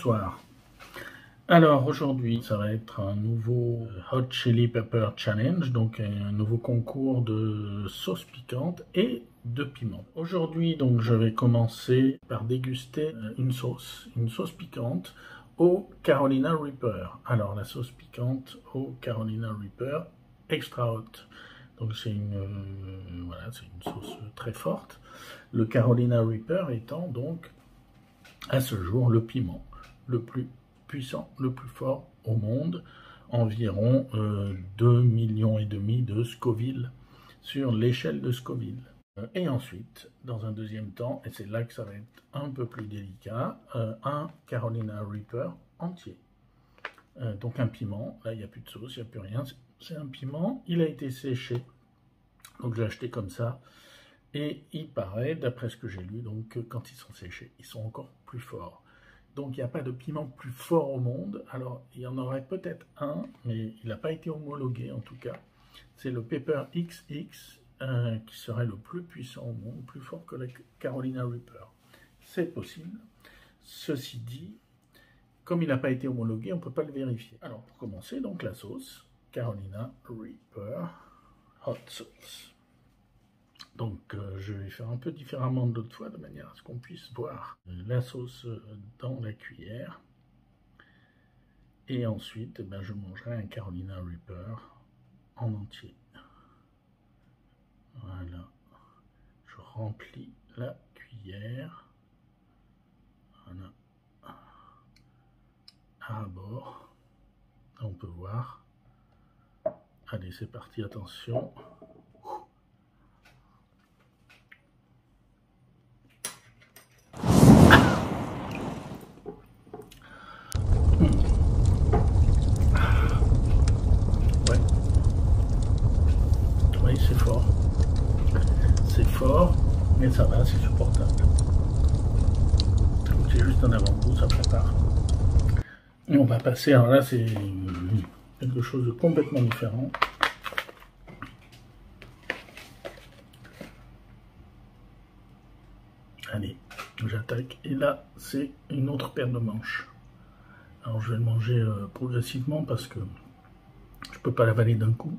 Bonsoir. Alors aujourd'hui, ça va être un nouveau Hot Chili Pepper Challenge, donc un nouveau concours de sauce piquante et de piment. Aujourd'hui, donc, je vais commencer par déguster une sauce piquante au Carolina Reaper. Alors la sauce piquante au Carolina Reaper extra hot. Donc c'est voilà, c'est une sauce très forte. Le Carolina Reaper étant donc à ce jour le piment le plus puissant, le plus fort au monde, environ 2,5 millions de Scoville sur l'échelle de Scoville. Et ensuite, dans un deuxième temps, et c'est là que ça va être un peu plus délicat, un Carolina Reaper entier. Donc un piment, là il n'y a plus de sauce, il n'y a plus rien, c'est un piment, il a été séché, donc j'ai acheté comme ça, et il paraît, d'après ce que j'ai lu, donc, que quand ils sont séchés, ils sont encore plus forts. Donc il n'y a pas de piment plus fort au monde. Alors il y en aurait peut-être un, mais il n'a pas été homologué en tout cas. C'est le Pepper XX qui serait le plus puissant au monde, plus fort que le Carolina Reaper. C'est possible. Ceci dit, comme il n'a pas été homologué, on ne peut pas le vérifier. Alors pour commencer, donc la sauce Carolina Reaper Hot Sauce. Donc je vais faire un peu différemment de l'autre fois, de manière à ce qu'on puisse voir la sauce dans la cuillère. Et ensuite, je mangerai un Carolina Reaper en entier. Voilà. Je remplis la cuillère. Voilà. À bord. On peut voir. Allez, c'est parti, attention. C'est fort. C'est fort, mais ça va, c'est supportable. Donc c'est juste un avant-goût, ça prépare. Et on va passer, alors là c'est quelque chose de complètement différent. Allez, j'attaque. Et là, c'est une autre paire de manches. Alors je vais le manger progressivement parce que je peux pas l'avaler d'un coup.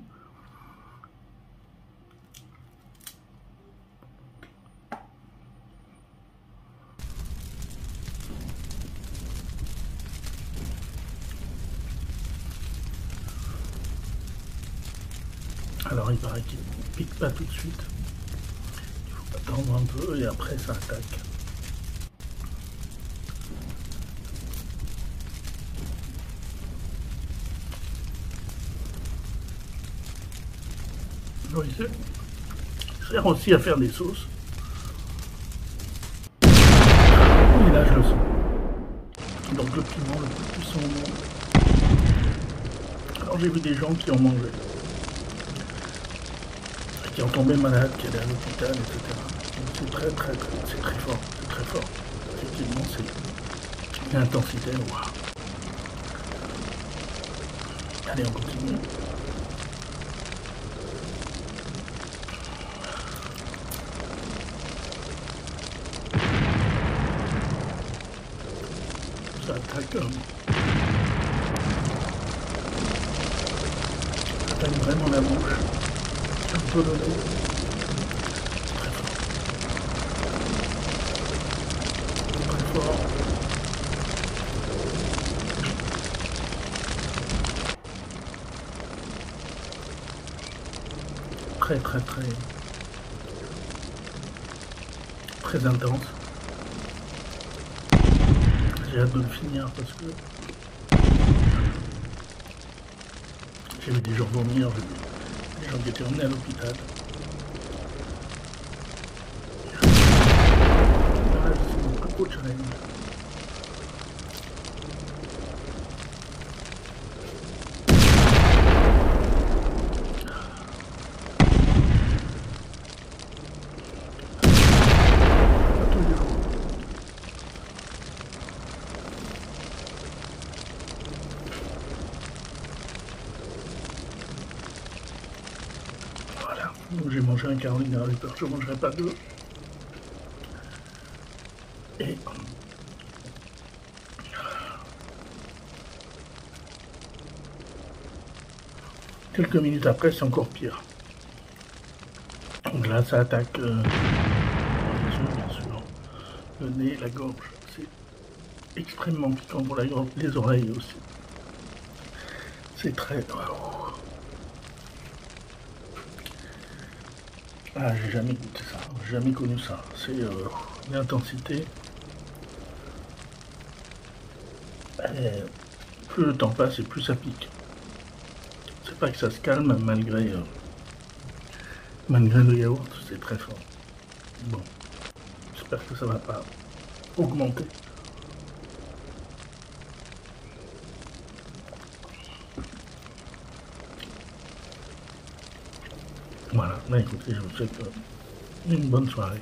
Alors il paraît qu'il ne pique pas tout de suite, il faut attendre un peu et après ça attaque. Alors, il sert aussi à faire des sauces. Et là je le sens. Donc le piment le plus puissant au monde. Alors j'ai vu des gens qui en mangeaient. Qui ont tombé malades, qui allaient à l'hôpital, etc. C'est très fort, c'est très fort. Effectivement, c'est une intensité, waouh. Allez, on continue. Ça attaque, ça attaque vraiment la bouche. Un peu le nez. Très fort. Très intense. J'ai hâte de le finir parce que j'ai vu des gens vomir, j'ai vu des gens qui étaient emmenés à l'hôpital. C'est mon plus gros challenge. Donc j'ai mangé un Carolina Reaper, je ne mangerai pas deux. Et Quelques minutes après, c'est encore pire. Donc là, ça attaque les yeux, bien sûr, le nez, la gorge. C'est extrêmement piquant pour la gorge, les oreilles aussi. C'est très... Ah, j'ai jamais goûté ça, jamais connu ça. C'est l'intensité. Plus le temps passe et plus ça pique. C'est pas que ça se calme malgré le yaourt, c'est très fort. Bon, j'espère que ça va pas augmenter. Voilà, bah écoutez, je vous souhaite une bonne soirée.